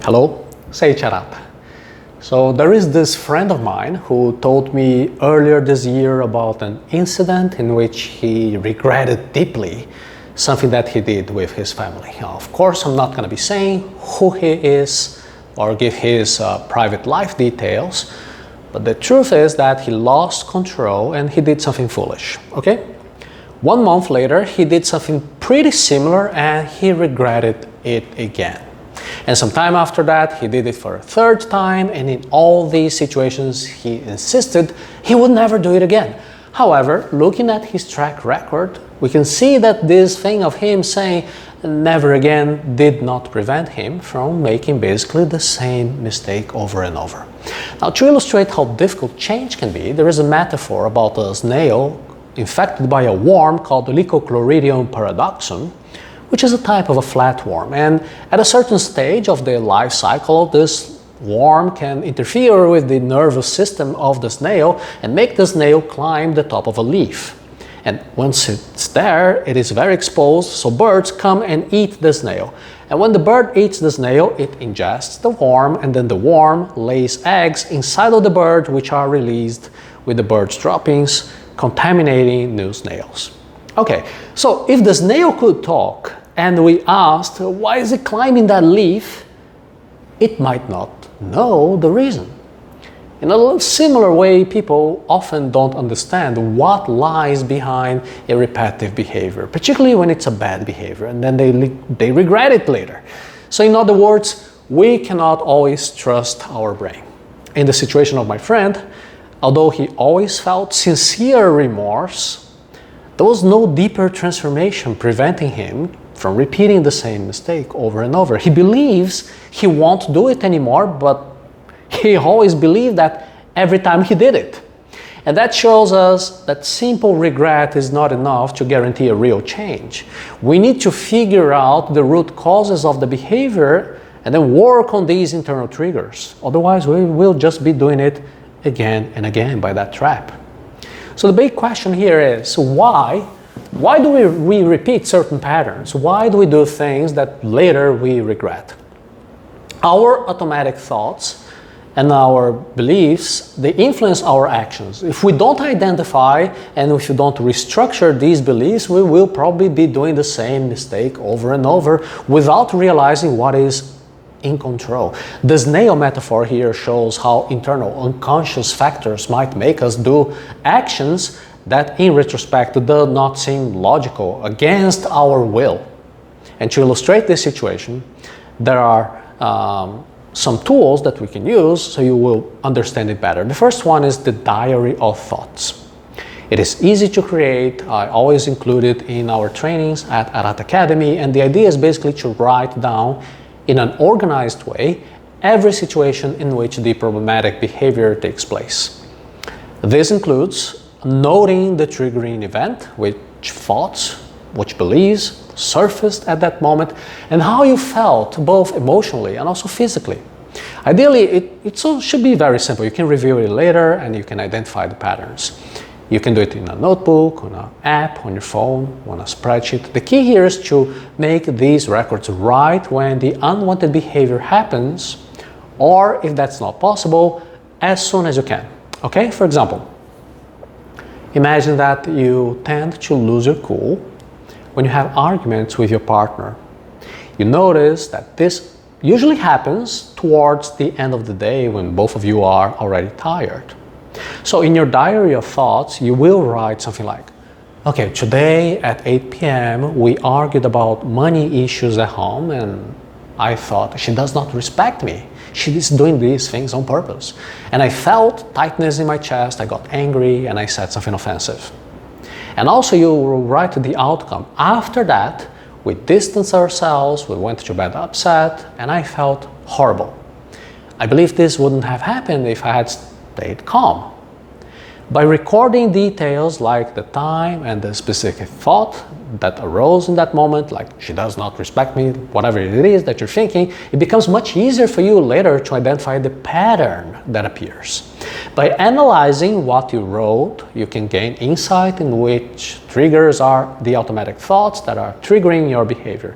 Hello, Seiiti Arata. So there is this friend of mine who told me earlier this year about an incident in which he regretted deeply something that he did with his family. Now, of course, I'm not going to be saying who he is or give his private life details, but the truth is that he lost control and he did something foolish, okay? 1 month later, he did something pretty similar and he regretted it again. And some time after that, he did it for a third time, and in all these situations, he insisted he would never do it again. However, looking at his track record, we can see that this thing of him saying never again did not prevent him from making basically the same mistake over and over. Now, to illustrate how difficult change can be, there is a metaphor about a snail infected by a worm called the Leucochloridium paradoxum, which is a type of a flatworm. And at a certain stage of the life cycle, this worm can interfere with the nervous system of the snail and make the snail climb the top of a leaf. And once it's there, it is very exposed, so birds come and eat the snail. And when the bird eats the snail, it ingests the worm, and then the worm lays eggs inside of the bird, which are released with the bird's droppings, contaminating new snails. Okay, so if the snail could talk and we asked, why is it climbing that leaf? It might not know the reason. In a similar way, people often don't understand what lies behind a repetitive behavior, particularly when it's a bad behavior, and then they regret it later. So in other words, we cannot always trust our brain. In the situation of my friend, although he always felt sincere remorse, there was no deeper transformation preventing him from repeating the same mistake over and over. He believes he won't do it anymore, but he always believed that every time he did it. And that shows us that simple regret is not enough to guarantee a real change. We need to figure out the root causes of the behavior and then work on these internal triggers. Otherwise, we will just be doing it again and again by that trap. So the big question here is, why do we repeat certain patterns? Why do we do things that later we regret? Our automatic thoughts and our beliefs, they influence our actions. If we don't identify and if we don't restructure these beliefs, we will probably be doing the same mistake over and over without realizing what is in control. The snail metaphor here shows how internal unconscious factors might make us do actions that in retrospect do not seem logical, against our will. And to illustrate this situation, there are some tools that we can use so you will understand it better. The first one is the diary of thoughts. It is easy to create. I always include it in our trainings at Arata Academy, and the idea is basically to write down in an organized way every situation in which the problematic behavior takes place. This includes noting the triggering event, which thoughts, which beliefs surfaced at that moment, and how you felt both emotionally and also physically. Ideally, it should be very simple. You can review it later and you can identify the patterns. You can do it in a notebook, on an app, on your phone, on a spreadsheet. The key here is to make these records right when the unwanted behavior happens, or if that's not possible, as soon as you can. Okay? For example, imagine that you tend to lose your cool when you have arguments with your partner. You notice that this usually happens towards the end of the day when both of you are already tired. So in your diary of thoughts, you will write something like, okay, today at 8 p.m. we argued about money issues at home, and I thought she does not respect me. She is doing these things on purpose. And I felt tightness in my chest, I got angry, and I said something offensive. And also you will write the outcome. After that, we distanced ourselves, we went to bed upset, and I felt horrible. I believe this wouldn't have happened if I had stayed calm. By recording details like the time and the specific thought that arose in that moment, like she does not respect me, whatever it is that you're thinking, it becomes much easier for you later to identify the pattern that appears. By analyzing what you wrote, you can gain insight in which triggers are the automatic thoughts that are triggering your behavior.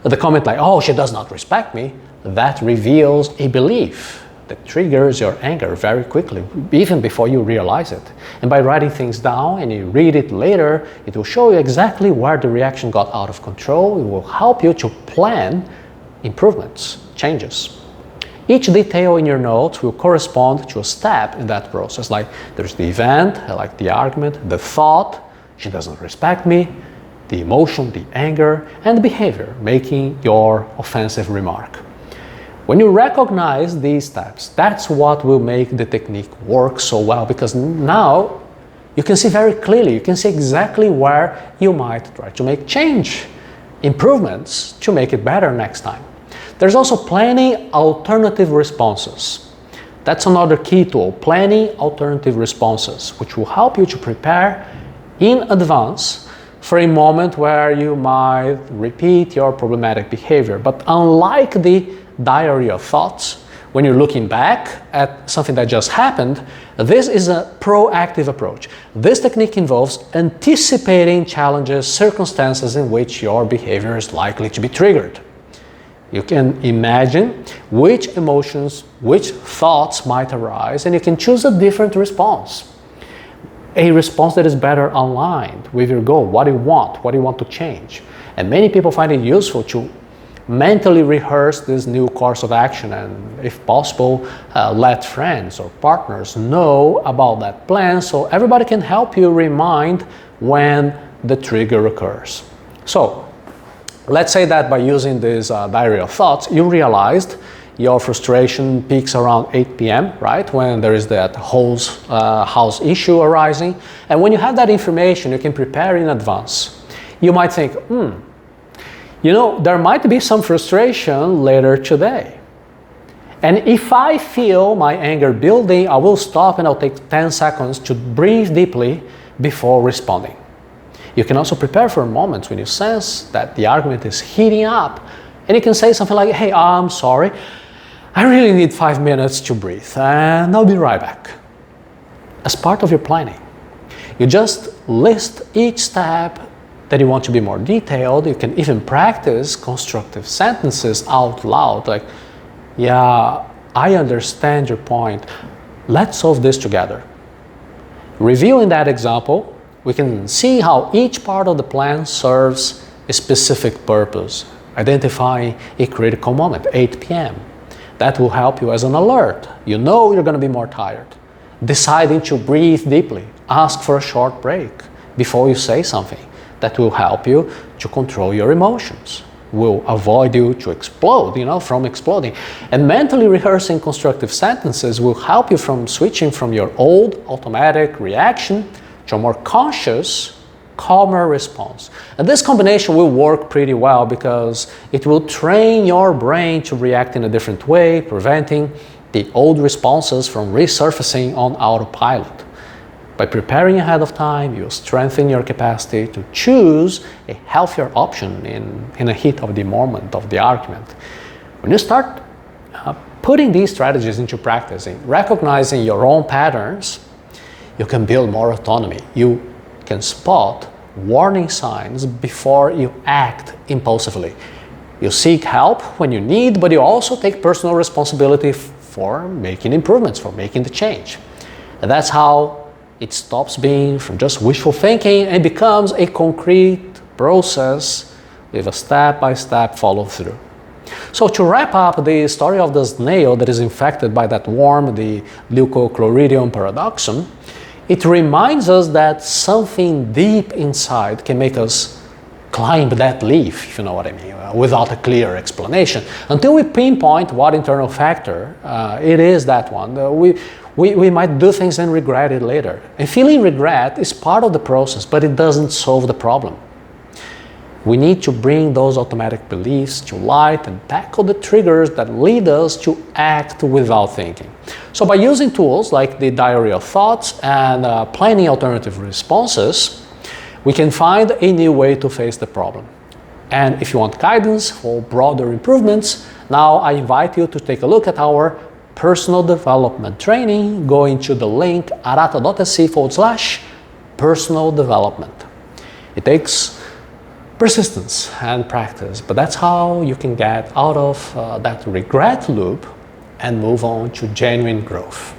The comment like, oh, she does not respect me, that reveals a belief that triggers your anger very quickly, even before you realize it. And by writing things down and you read it later, it will show you exactly where the reaction got out of control. It will help you to plan improvements, changes. Each detail in your notes will correspond to a step in that process. Like there's the event, like the argument, the thought, she doesn't respect me, the emotion, the anger, and the behavior, making your offensive remark. When you recognize these steps, that's what will make the technique work so well, because now you can see very clearly, you can see exactly where you might try to make change, improvements to make it better next time. There's also planning alternative responses. That's another key tool, planning alternative responses, which will help you to prepare in advance for a moment where you might repeat your problematic behavior. But unlike the diary of thoughts, when you're looking back at something that just happened, this is a proactive approach. This technique involves anticipating challenges, circumstances in which your behavior is likely to be triggered. You can imagine which emotions, which thoughts might arise, and you can choose a different response. A response that is better aligned with your goal, what you want to change. And many people find it useful to mentally rehearse this new course of action and, if possible, let friends or partners know about that plan so everybody can help you remind when the trigger occurs. So, let's say that by using this diary of thoughts, you realized your frustration peaks around 8 p.m., right? When there is that house issue arising. And when you have that information, you can prepare in advance. You might think, there might be some frustration later today. And if I feel my anger building, I will stop and I'll take 10 seconds to breathe deeply before responding. You can also prepare for moments when you sense that the argument is heating up. And you can say something like, hey, I'm sorry. I really need 5 minutes to breathe and I'll be right back. As part of your planning, you just list each step that you want to be more detailed. You can even practice constructive sentences out loud, like, yeah, I understand your point. Let's solve this together. Reviewing that example, we can see how each part of the plan serves a specific purpose, identifying a critical moment, 8 p.m. That will help you as an alert. You know you're going to be more tired. Deciding to breathe deeply, ask for a short break before you say something. That will help you to control your emotions, will avoid you to explode, from exploding. And mentally rehearsing constructive sentences will help you from switching from your old automatic reaction to a more conscious, calmer response. And this combination will work pretty well because it will train your brain to react in a different way, preventing the old responses from resurfacing on autopilot. By preparing ahead of time, you strengthen your capacity to choose a healthier option in the heat of the moment of the argument. When you start putting these strategies into practice, recognizing your own patterns, you can build more autonomy. You can spot warning signs before you act impulsively. You seek help when you need, but you also take personal responsibility for making improvements, for making the change. And that's how it stops being from just wishful thinking and becomes a concrete process with a step-by-step follow-through. So to wrap up the story of the snail that is infected by that worm, the Leucochloridium paradoxum, it reminds us that something deep inside can make us climb that leaf, if you know what I mean, without a clear explanation. Until we pinpoint what internal factor it is that one, we might do things and regret it later. And feeling regret is part of the process, but it doesn't solve the problem. We need to bring those automatic beliefs to light and tackle the triggers that lead us to act without thinking. So by using tools like the diary of thoughts and planning alternative responses, we can find a new way to face the problem. And if you want guidance for broader improvements, now I invite you to take a look at our personal development training. Going to the link arata.se/personal development. It takes persistence and practice. But that's how you can get out of that regret loop and move on to genuine growth.